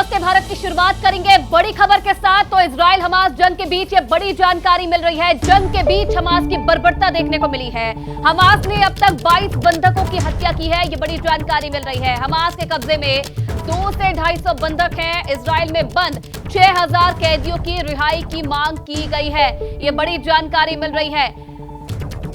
नमस्ते भारत की शुरुआत करेंगे बड़ी खबर के साथ। तो इजराइल हमास जंग के बीच ये बड़ी जानकारी मिल रही है। जंग के बीच हमास की बर्बरता देखने को मिली है। हमास ने अब तक 22 बंधकों की हत्या की है, ये बड़ी जानकारी मिल रही है। हमास के कब्जे में 200 से 250 बंधक हैं। इजराइल में बंद 6000 कैदियों की रिहाई की मांग की गई है, ये बड़ी जानकारी मिल रही है।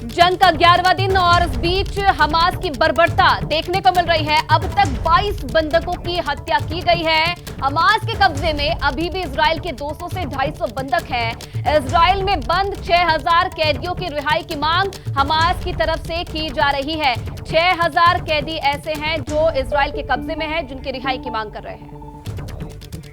जंग का 11वां दिन और इस बीच हमास की बर्बरता देखने को मिल रही है। अब तक 22 बंधकों की हत्या की गई है। हमास के कब्जे में अभी भी इजराइल के 200 से 250 बंधक हैं। इजराइल में बंद 6000 कैदियों की रिहाई की मांग हमास की तरफ से की जा रही है। 6000 कैदी ऐसे हैं जो इजराइल के कब्जे में हैं, जिनकी रिहाई की मांग कर रहे हैं।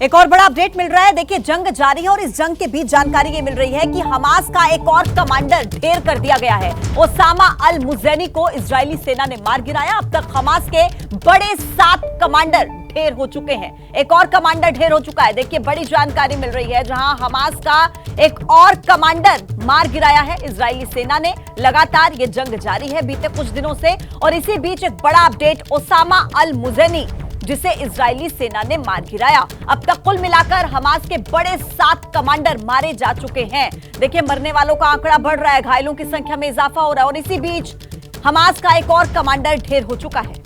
एक और बड़ा अपडेट मिल रहा है। देखिए, जंग जारी है और इस जंग के बीच जानकारी ये मिल रही है कि हमास का एक और कमांडर ढेर कर दिया गया है। ओसामा अल मुज़ैनी को इजरायली सेना ने मार गिराया। अब तक हमास के बड़े 7 कमांडर ढेर हो चुके हैं। एक और कमांडर ढेर हो चुका है। देखिए, बड़ी जानकारी मिल रही है, जहां हमास का एक और कमांडर मार गिराया है इजरायली सेना ने। लगातार ये जंग जारी है बीते कुछ दिनों से, और इसी बीच एक बड़ा अपडेट, ओसामा अल मुज़ैनी जिसे इजरायली सेना ने मार गिराया। अब तक कुल मिलाकर हमास के बड़े 7 कमांडर मारे जा चुके हैं। देखिए, मरने वालों का आंकड़ा बढ़ रहा है, घायलों की संख्या में इजाफा हो रहा है, और इसी बीच हमास का एक और कमांडर ढेर हो चुका है।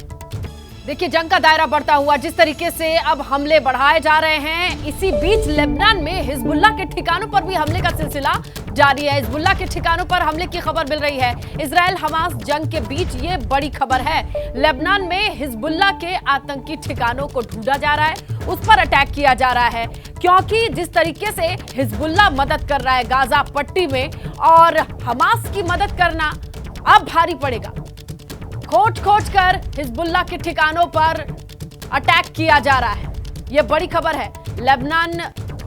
देखिए, जंग का दायरा बढ़ता हुआ जिस तरीके से अब हमले बढ़ाए जा रहे हैं, इसी बीच लेबनान में हिजबुल्लाह के ठिकानों पर भी हमले का सिलसिला जारी है। हिजबुल्लाह के ठिकानों पर हमले की खबर मिल रही है। इजराइल हमास जंग के बीच ये बड़ी खबर है। लेबनान में हिजबुल्लाह के आतंकी ठिकानों को ढूंढा जा रहा है, उस पर अटैक किया जा रहा है, क्योंकि जिस तरीके से हिजबुल्लाह मदद कर रहा है गाजा पट्टी में, और हमास की मदद करना अब भारी पड़ेगा। खोज कर हिजबुल्लाह के ठिकानों पर अटैक किया जा रहा है, यह बड़ी खबर है। लेबनान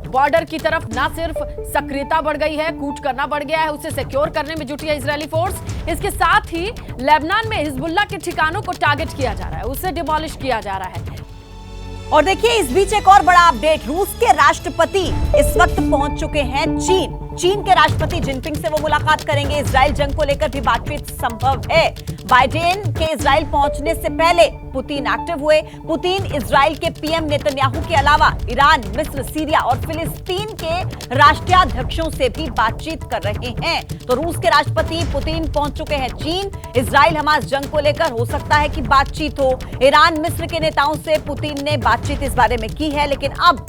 बॉर्डर की तरफ ना सिर्फ सक्रियता बढ़ गई है, कूच करना बढ़ गया है, उसे सिक्योर करने में जुटी है इजरायली फोर्स। इसके साथ ही लेबनान में हिजबुल्लाह के ठिकानों को टारगेट किया जा रहा है, उसे डिमोलिश किया जा रहा है। और देखिए, इस बीच एक और बड़ा अपडेट, रूस के राष्ट्रपति इस वक्त पहुंच चुके हैं चीन के राष्ट्रपति जिनपिंग से वो मुलाकात करेंगे। इजराइल जंग को लेकर भी बातचीत संभव है। बाइडेन के इजराइल पहुंचने से पहले पुतिन एक्टिव हुए। पुतिन इजराइल के पीएम नेतन्याहू के अलावा ईरान, मिस्र, सीरिया और फिलिस्तीन के राष्ट्राध्यक्षों से भी बातचीत कर रहे हैं। तो रूस के राष्ट्रपति पुतिन पहुंच चुके हैं चीन। इजराइल हमास जंग को लेकर हो सकता है कि बातचीत हो। ईरान, मिस्र के नेताओं से पुतिन ने बातचीत इस बारे में की है, लेकिन अब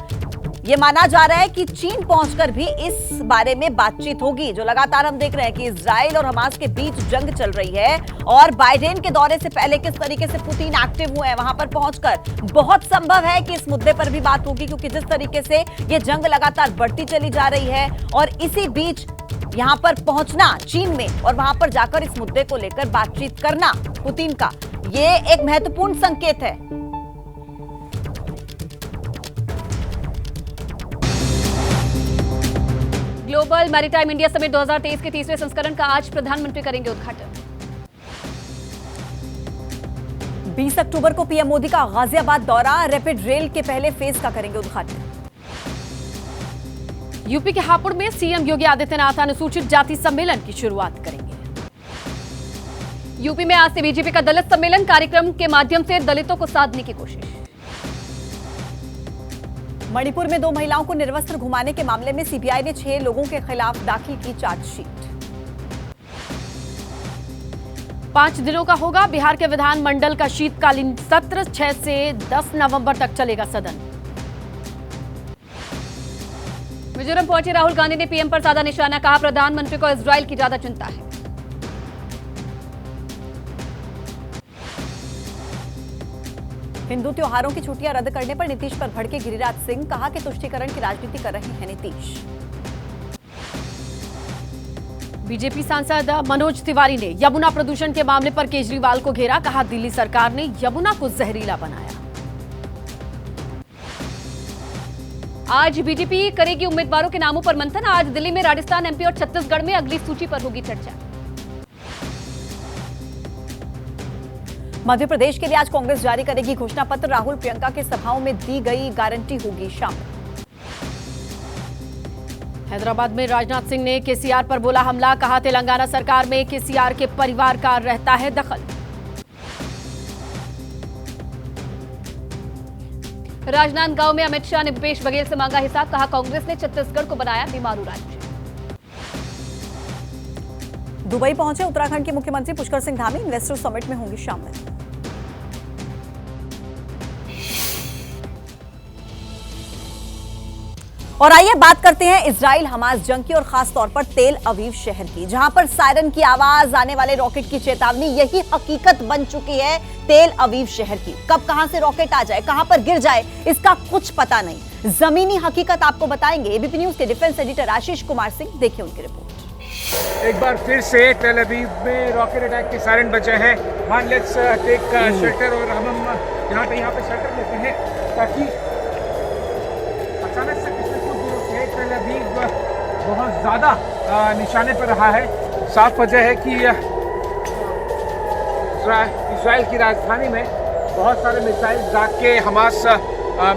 ये माना जा रहा है कि चीन पहुंचकर भी इस बारे में बातचीत होगी। जो लगातार हम देख रहे हैं कि इजराइल और हमास के बीच जंग चल रही है, और बाइडेन के दौरे से पहले किस तरीके से पुतिन एक्टिव हुए हैं वहां पर पहुंचकर, बहुत संभव है कि इस मुद्दे पर भी बात होगी, क्योंकि जिस तरीके से ये जंग लगातार बढ़ती चली जा रही है, और इसी बीच यहां पर पहुंचना चीन में और वहां पर जाकर इस मुद्दे को लेकर बातचीत करना पुतिन का, ये एक महत्वपूर्ण संकेत है। ग्लोबल मैरीटाइम इंडिया समिट 2023 के 30वें संस्करण का आज प्रधानमंत्री करेंगे उद्घाटन। 20 अक्टूबर को पीएम मोदी का गाजियाबाद दौरा, रैपिड रेल के पहले फेज का करेंगे उद्घाटन। यूपी के हापुड़ में सीएम योगी आदित्यनाथ अनुसूचित जाति सम्मेलन की शुरुआत करेंगे। यूपी में आज से बीजेपी का दलित सम्मेलन, कार्यक्रम के माध्यम से दलितों को साधने की कोशिश। मणिपुर में 2 महिलाओं को निर्वस्त्र घुमाने के मामले में सीबीआई ने 6 लोगों के खिलाफ दाखिल की चार्जशीट। 5 दिनों का होगा बिहार के विधानमंडल का शीतकालीन सत्र, 6 से 10 नवंबर तक चलेगा सदन। मिजोरम पहुंचे राहुल गांधी ने पीएम पर साधा निशाना, कहा प्रधानमंत्री को इजराइल की ज्यादा चिंता है। हिंदू त्योहारों की छुट्टियां रद्द करने पर नीतीश पर भड़के गिरिराज सिंह, कहा कि तुष्टीकरण की राजनीति कर रहे हैं नीतीश। बीजेपी सांसद मनोज तिवारी ने यमुना प्रदूषण के मामले पर केजरीवाल को घेरा, कहा दिल्ली सरकार ने यमुना को जहरीला बनाया। आज बीजेपी करेगी उम्मीदवारों के नामों पर मंथन। आज दिल्ली में राजस्थान, एमपी और छत्तीसगढ़ में अगली सूची पर होगी चर्चा। मध्य प्रदेश के लिए आज कांग्रेस जारी करेगी घोषणा पत्र। राहुल प्रियंका की सभाओं में दी गई गारंटी होगी शामिल। हैदराबाद में राजनाथ सिंह ने केसीआर पर बोला हमला, कहा तेलंगाना सरकार में केसीआर के परिवार का रहता है दखल। राजनांदगांव में अमित शाह ने भूपेश बघेल से मांगा हिसाब, कहा कांग्रेस ने छत्तीसगढ़ को बनाया बीमारू राज्य। दुबई पहुंचे उत्तराखंड के मुख्यमंत्री पुष्कर सिंह धामी, इन्वेस्टर समिट में होंगे शामिल। और आइए बात करते हैं इजराइल हमास जंग की और खास तौर पर तेल अवीव शहर की, जहां पर सायरन की आवाज, आने वाले रॉकेट की चेतावनी, यही हकीकत बन चुकी है तेल अवीव शहर की। कब कहां से रॉकेट आ जाए, कहां पर गिर जाए, इसका कुछ पता नहीं। जमीनी हकीकत आपको बताएंगे एबीपी न्यूज के डिफेंस एडिटर आशीष कुमार सिंह। देखिए उनकी रिपोर्ट। एक बार फिर से टेल अवीव में रॉकेट अटैक के सायरन बजे हैं। वन लेट्स टेक शेल्टर, और हम यहाँ पे शेल्टर लेते हैं ताकि अचानक से पिछले कुछ दिनों से टेल अवीव बहुत ज़्यादा निशाने पर रहा है। साफ वजह है कि इजराइल की राजधानी में बहुत सारे मिसाइल दाग के हमास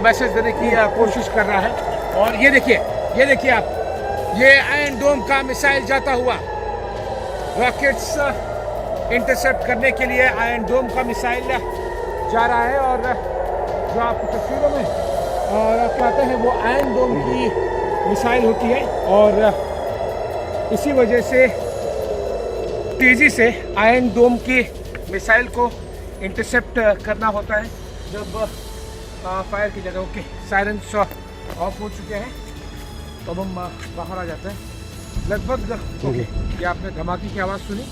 मैसेज देने की कोशिश कर रहा है। और ये देखिए आप, ये आयरन डोम का मिसाइल जाता हुआ, रॉकेट्स इंटरसेप्ट करने के लिए आयरन डोम का मिसाइल जा रहा है। और जो आपको तस्वीरों में कहते हैं वो आयरन डोम की मिसाइल होती है, और इसी वजह से तेज़ी से आयरन डोम की मिसाइल को इंटरसेप्ट करना होता है जब फायर की जगह। ओके, सायरन्स ऑफ हो चुके हैं, तो अब हम बाहर आ जाते हैं लगभग। ओके, ये आपने धमाके की आवाज़ सुनी।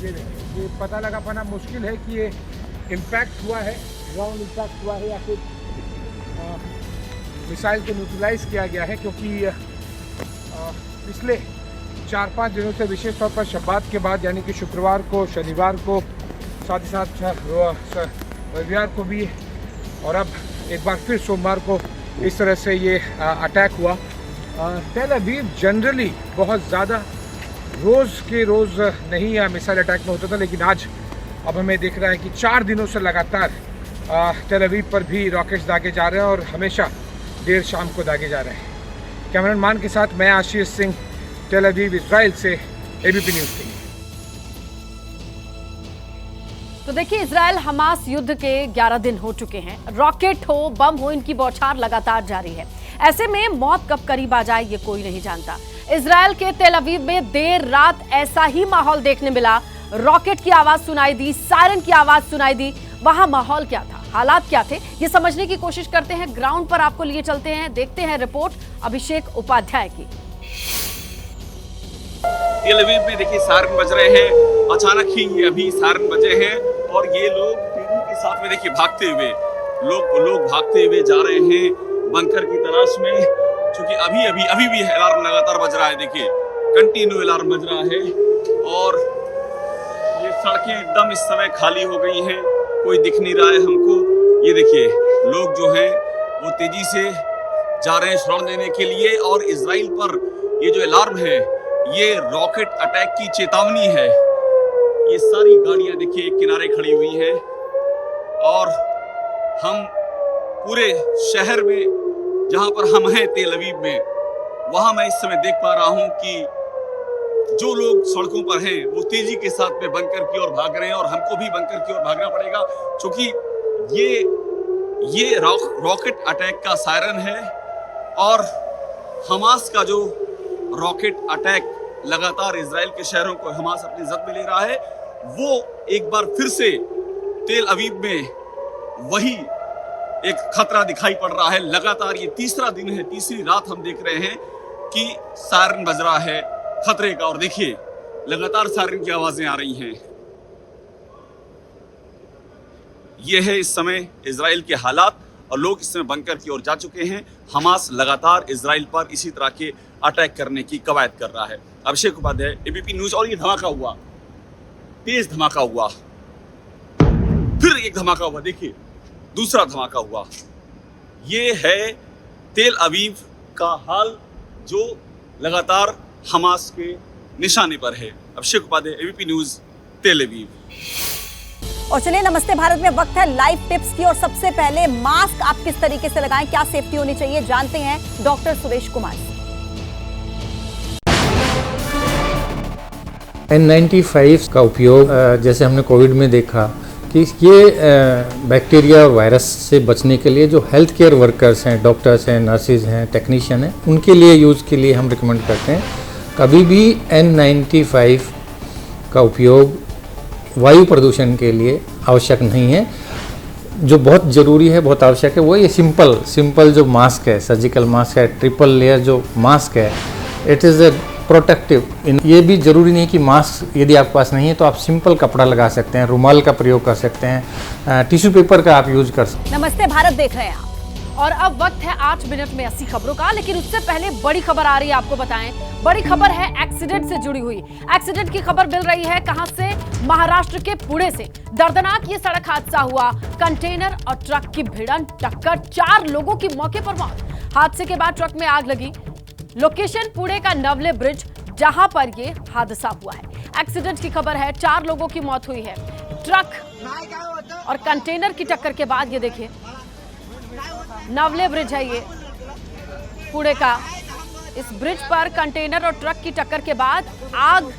ये पता लगा पाना मुश्किल है कि ये इम्पैक्ट हुआ है, ग्राउंड इम्पैक्ट हुआ है या फिर मिसाइल को न्यूट्रलाइज किया गया है, क्योंकि पिछले 4-5 दिनों से विशेष तौर पर शब्बात के बाद, यानी कि शुक्रवार को, शनिवार को, साथ ही साथ रविवार को भी, और अब एक बार फिर सोमवार को इस तरह से ये अटैक हुआ। टेल अवीव जनरली बहुत ज़्यादा रोज़ के रोज़ नहीं मिसाइल अटैक में होता था, लेकिन आज अब हमें दिख रहा है कि 4 दिनों से लगातार टेल अवीव पर भी रॉकेट्स दागे जा रहे हैं, और हमेशा देर शाम को दागे जा रहे हैं। कैमरामैन मान के साथ मैं Ashish Singh, Tel Aviv Israel से एबीपी न्यूज़ के लिए। तो देखिए, इजराइल हमास युद्ध के 11 दिन हो चुके हैं। रॉकेट हो, बम हो, इनकी बौछार लगातार जारी है। ऐसे में मौत कब करीब आ जाए ये कोई नहीं जानता। इजराइल के तेल अवीव में देर रात ऐसा ही माहौल देखने मिला। रॉकेट की आवाज सुनाई दी, सायरन की आवाज सुनाई दी। वहां माहौल क्या था, हालात क्या थे, ये समझने की कोशिश करते हैं। ग्राउंड पर आपको लिए चलते हैं, देखते हैं रिपोर्ट अभिषेक उपाध्याय की। तेल अवीव में देखिए सायरन बज रहे हैं, अचानक ही ये अभी सायरन बजे हैं, और ये लोग तेजी के साथ में देखिए भागते हुए लोग भागते हुए जा रहे हैं बंकर की तलाश में, क्योंकि अभी भी अलार्म लगातार बज रहा है। देखिए कंटिन्यू अलार्म बज रहा है, और ये सड़कें एकदम इस समय खाली हो गई हैं, कोई दिख नहीं रहा है हमको। ये देखिए लोग जो हैं वो तेजी से जा रहे हैं शरण देने के लिए, और इजराइल पर ये जो अलार्म है ये रॉकेट अटैक की चेतावनी है। ये सारी गाड़ियां देखिए एक किनारे खड़ी हुई हैं, और हम पूरे शहर में जहां पर हम हैं तेल अवीव में, वहां मैं इस समय देख पा रहा हूं कि जो लोग सड़कों पर हैं वो तेजी के साथ में बंकर की ओर भाग रहे हैं, और हमको भी बंकर की ओर भागना पड़ेगा, क्योंकि ये रॉकेट अटैक का सायरन है। और हमास का जो रॉकेट अटैक लगातार इजराइल के शहरों को हमास अपनी जद में ले रहा है, वो एक बार फिर से तेल अवीव में वही एक खतरा दिखाई पड़ रहा है। लगातार ये तीसरा दिन है, तीसरी रात हम देख रहे हैं कि सायरन बज रहा है खतरे का, और देखिए लगातार सायरन की आवाजें आ रही हैं। ये है इस समय इजराइल के हालात, और लोग इस समय बंकर की ओर जा चुके हैं। हमास लगातार इजराइल पर इसी तरह के अटैक करने की कवायद कर रहा है। अभिषेक उपाध्याय, एबीपी न्यूज। और ये धमाका हुआ, तेज धमाका हुआ, फिर एक धमाका हुआ, देखिए दूसरा धमाका हुआ। ये है तेल अवीव का हाल, जो लगातार हमास के निशाने पर है। अभिषेक उपाध्याय, एबीपी न्यूज, तेल अवीव। और चलिए नमस्ते भारत में वक्त है लाइव टिप्स की। और सबसे पहले मास्क आप किस तरीके से लगाएं, क्या सेफ्टी होनी चाहिए, जानते हैं डॉक्टर सुरेश कुमार से। N95 का उपयोग जैसे हमने कोविड में देखा कि ये बैक्टीरिया और वायरस से बचने के लिए जो हेल्थ केयर वर्कर्स हैं, डॉक्टर्स हैं, नर्सेज हैं, टेक्नीशियन हैं, उनके लिए यूज़ के लिए हम रिकमेंड करते हैं। कभी भी N95 का उपयोग वायु प्रदूषण के लिए आवश्यक नहीं है। जो बहुत ज़रूरी है, बहुत आवश्यक है, वो ये सिंपल जो मास्क है, सर्जिकल मास्क है, ट्रिपल लेयर जो मास्क है, इट इज़ ए प्रोटेक्टिव। ये भी ज़रूरी नहीं कि मास्क यदि आपके पास नहीं है तो आप सिंपल कपड़ा लगा सकते हैं, रुमाल का प्रयोग कर सकते हैं, टिश्यू पेपर का आप यूज कर सकते हैं। नमस्ते भारत देख रहे हैं आप। और अब वक्त है 8 मिनट में 80 खबरों का, लेकिन उससे पहले बड़ी खबर आ रही है, आपको बताएं। बड़ी खबर है एक्सीडेंट से जुड़ी हुई। एक्सीडेंट की खबर मिल रही है कहां से? महाराष्ट्र के पुणे से। दर्दनाक ये सड़क हादसा हुआ। कंटेनर और ट्रक की भिड़ंत टक्कर, 4 लोगों की मौके पर मौत। हादसे के बाद ट्रक में आग लगी। लोकेशन पुणे का नवले ब्रिज, जहां पर ये हादसा हुआ है। एक्सीडेंट की खबर है, 4 लोगों की मौत हुई है। ट्रक और कंटेनर की टक्कर के बाद ये देखिए, नवले ब्रिज है ये पुणे का। इस ब्रिज पर कंटेनर और ट्रक की टक्कर के बाद आग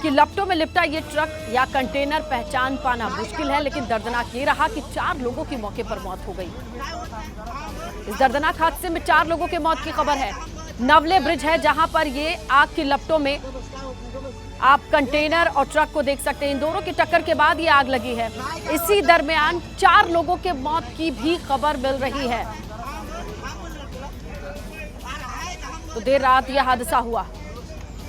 की लपटों में लिपटा ये ट्रक या कंटेनर पहचान पाना मुश्किल है, लेकिन दर्दनाक ये रहा कि 4 लोगों की मौके पर मौत हो गई। इस दर्दनाक हादसे में 4 लोगों की मौत की खबर है। नवले ब्रिज है जहां पर ये आग की लपटों में आप कंटेनर और ट्रक को देख सकते हैं। इन दोनों की टक्कर के बाद ये आग लगी है। इसी दरमियान 4 लोगों के मौत की भी खबर मिल रही है। तो देर रात यह हादसा हुआ।